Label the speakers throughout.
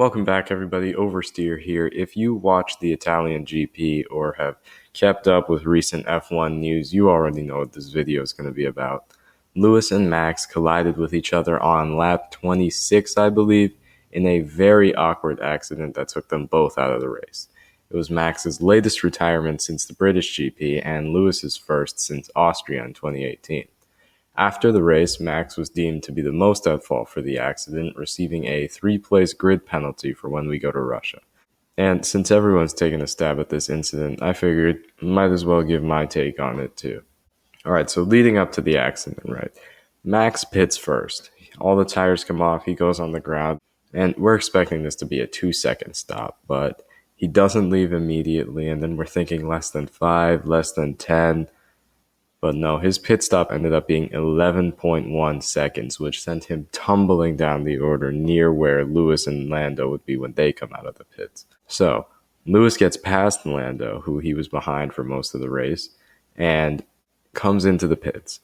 Speaker 1: Welcome back, everybody. Oversteer here. If you watch the Italian GP or have kept up with recent F1 news, you already know what this video is going to be about. Lewis and Max collided with each other on lap 26, I believe, in a very awkward accident that took them both out of the race. It was Max's latest retirement since the British GP and Lewis's first since Austria in 2018. After the race, Max was deemed to be the most at fault for the accident, receiving a 3-place grid penalty for when we go to Russia. And since everyone's taking a stab at this incident, I figured might as well give my take on it too. Alright, so leading up to the accident, right? Max pits first. All the tires come off, he goes on the ground, and we're expecting this to be a 2-second stop, but he doesn't leave immediately, and then we're thinking less than 5, less than 10. But no, his pit stop ended up being 11.1 seconds, which sent him tumbling down the order near where Lewis and Lando would be when they come out of the pits. So, Lewis gets past Lando, who he was behind for most of the race, and comes into the pits.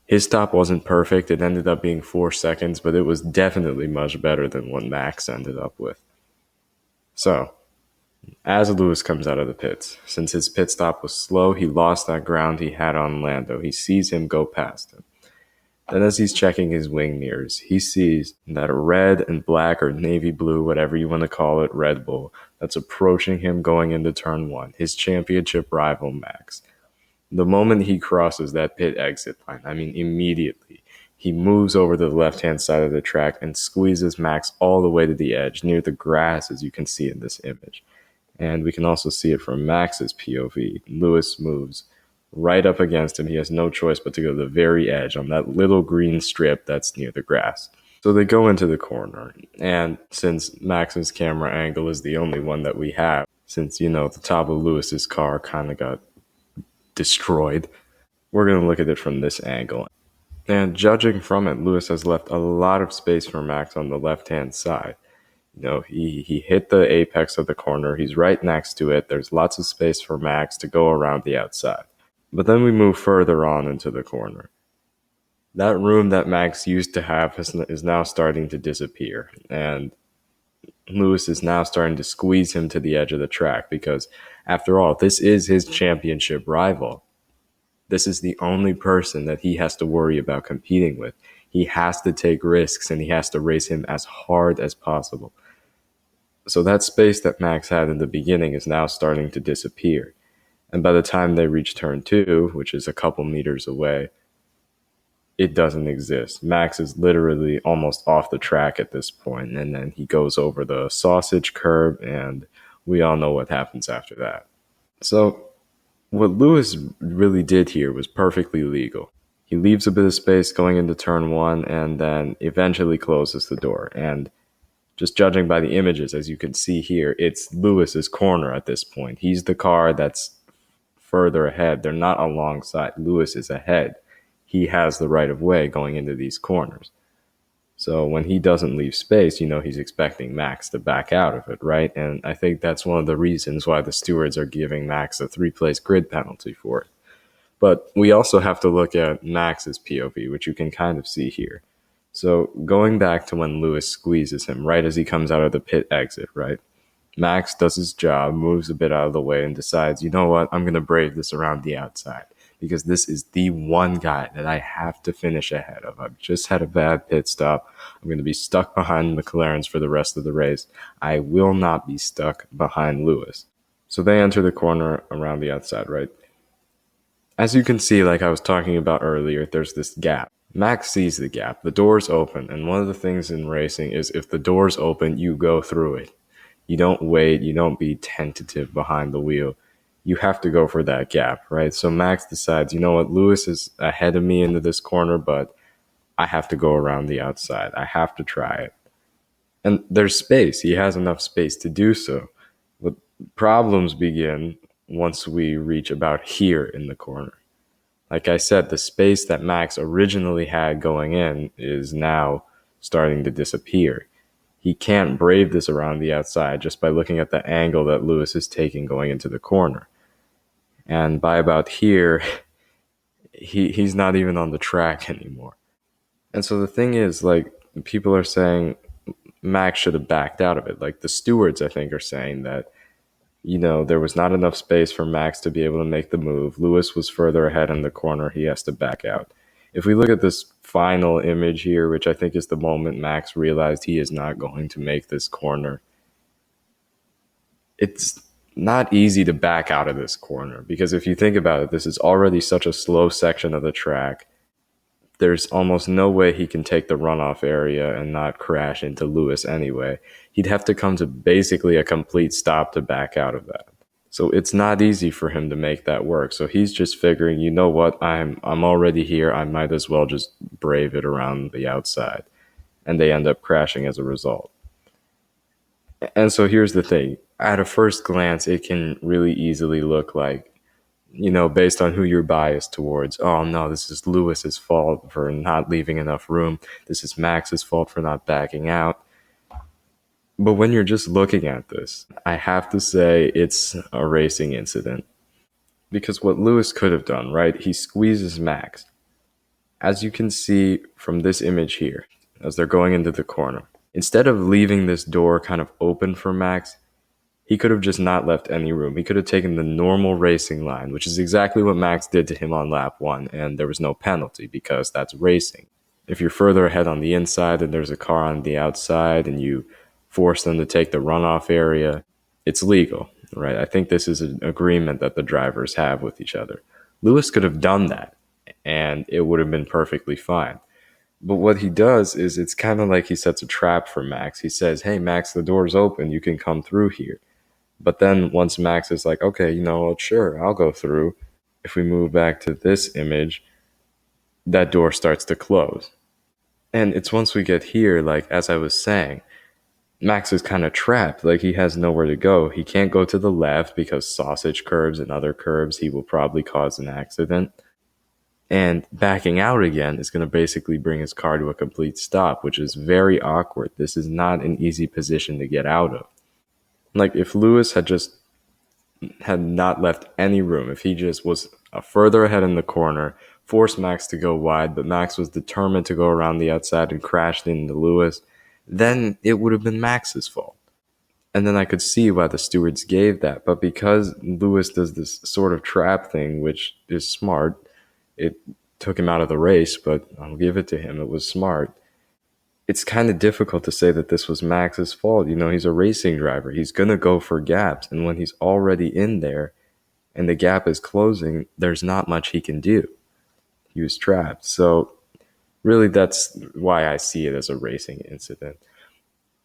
Speaker 1: His stop wasn't perfect. It ended up being 4 seconds, but it was definitely much better than what Max ended up with. So, as Lewis comes out of the pits, since his pit stop was slow, he lost that ground he had on Lando. He sees him go past him. Then as he's checking his wing mirrors, he sees that a red and black or navy blue, whatever you want to call it, Red Bull, that's approaching him going into turn 1, his championship rival Max. The moment he crosses that pit exit line, immediately, he moves over to the left-hand side of the track and squeezes Max all the way to the edge, near the grass, as you can see in this image. And we can also see it from Max's POV. Lewis moves right up against him. He has no choice but to go to the very edge on that little green strip that's near the grass. So they go into the corner. And since Max's camera angle is the only one that we have, since, the top of Lewis's car kind of got destroyed, we're going to look at it from this angle. And judging from it, Lewis has left a lot of space for Max on the left-hand side. He hit the apex of the corner. He's right next to it. There's lots of space for Max to go around the outside. But then we move further on into the corner. That room that Max used to have is now starting to disappear. And Lewis is now starting to squeeze him to the edge of the track because, after all, this is his championship rival. This is the only person that he has to worry about competing with. He has to take risks and he has to race him as hard as possible. So that space that Max had in the beginning is now starting to disappear. And by the time they reach turn 2, which is a couple meters away, it doesn't exist. Max is literally almost off the track at this point, and then he goes over the sausage curb, and we all know what happens after that. So what Lewis really did here was perfectly legal. He leaves a bit of space going into turn 1 and then eventually closes the door. And just judging by the images, as you can see here, it's Lewis's corner at this point. He's the car that's further ahead. They're not alongside. Lewis is ahead. He has the right of way going into these corners. So when he doesn't leave space, he's expecting Max to back out of it, right? And I think that's one of the reasons why the stewards are giving Max a 3-place grid penalty for it. But we also have to look at Max's POV, which you can kind of see here. So going back to when Lewis squeezes him right as he comes out of the pit exit, right? Max does his job, moves a bit out of the way, and decides, you know what, I'm going to brave this around the outside because this is the one guy that I have to finish ahead of. I've just had a bad pit stop. I'm going to be stuck behind McLarens for the rest of the race. I will not be stuck behind Lewis. So they enter the corner around the outside, right? As you can see, like I was talking about earlier, there's this gap. Max sees the gap. The door's open, and one of the things in racing is if the door's open, you go through it. You don't wait. You don't be tentative behind the wheel. You have to go for that gap, right? So Max decides, you know what, Lewis is ahead of me into this corner, but I have to go around the outside. I have to try it. And there's space. He has enough space to do so. But problems begin once we reach about here in the corner. Like I said, the space that Max originally had going in is now starting to disappear. He can't brave this around the outside just by looking at the angle that Lewis is taking going into the corner. And by about here, he's not even on the track anymore. And so the thing is, like, people are saying, Max should have backed out of it. Like the stewards, I think, are saying that, there was not enough space for Max to be able to make the move. Lewis was further ahead in the corner. He has to back out. If we look at this final image here, which I think is the moment Max realized he is not going to make this corner, it's not easy to back out of this corner because if you think about it, this is already such a slow section of the track. There's almost no way he can take the runoff area and not crash into Lewis anyway. He'd have to come to basically a complete stop to back out of that. So it's not easy for him to make that work. So he's just figuring, you know what, I'm already here. I might as well just brave it around the outside. And they end up crashing as a result. And so here's the thing. At a first glance, it can really easily look like, based on who you're biased towards, oh no, this is Lewis's fault for not leaving enough room. This is Max's fault for not backing out. But when you're just looking at this, I have to say it's a racing incident. Because what Lewis could have done, right? He squeezes Max. As you can see from this image here, as they're going into the corner, instead of leaving this door kind of open for Max, he could have just not left any room. He could have taken the normal racing line, which is exactly what Max did to him on lap 1, and there was no penalty because that's racing. If you're further ahead on the inside and there's a car on the outside and you force them to take the runoff area, it's legal, right? I think this is an agreement that the drivers have with each other. Lewis could have done that, and it would have been perfectly fine. But what he does is it's kind of like he sets a trap for Max. He says, hey, Max, the door's open. You can come through here. But then once Max is like, okay, sure, I'll go through. If we move back to this image, that door starts to close. And it's once we get here, like as I was saying, Max is kind of trapped. Like he has nowhere to go. He can't go to the left because sausage curves and other curves, he will probably cause an accident. And backing out again is going to basically bring his car to a complete stop, which is very awkward. This is not an easy position to get out of. Like if Lewis had not left any room, if he just was further ahead in the corner, forced Max to go wide, but Max was determined to go around the outside and crashed into Lewis, then it would have been Max's fault. And then I could see why the stewards gave that. But because Lewis does this sort of trap thing, which is smart, it took him out of the race, but I'll give it to him. It was smart. It's kind of difficult to say that this was Max's fault. He's a racing driver. He's going to go for gaps. And when he's already in there and the gap is closing, there's not much he can do. He was trapped. So really, that's why I see it as a racing incident.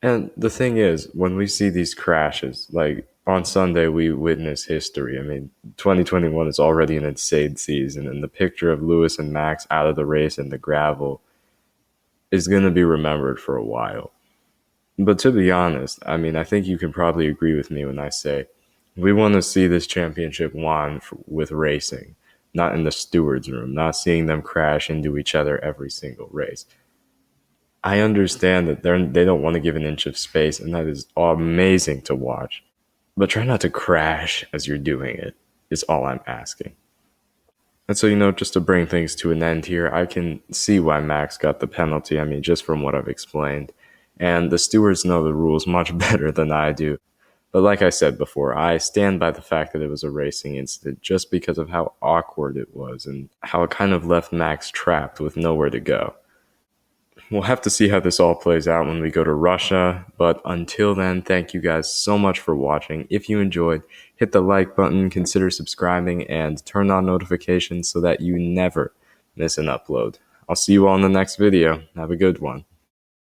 Speaker 1: And the thing is, when we see these crashes, like on Sunday, we witness history. I mean, 2021 is already an insane season. And the picture of Lewis and Max out of the race in the gravel is going to be remembered for a while. But to be honest, I mean, I think you can probably agree with me when I say we want to see this championship won with racing, not in the stewards' room, not seeing them crash into each other every single race. I understand that they don't want to give an inch of space, and that is amazing to watch. But try not to crash as you're doing it, is all I'm asking. And so, just to bring things to an end here, I can see why Max got the penalty. I mean, just from what I've explained. And the stewards know the rules much better than I do. But like I said before, I stand by the fact that it was a racing incident just because of how awkward it was and how it kind of left Max trapped with nowhere to go. We'll have to see how this all plays out when we go to Russia, but until then, thank you guys so much for watching. If you enjoyed, hit the like button, consider subscribing, and turn on notifications so that you never miss an upload. I'll see you all in the next video. Have a good one.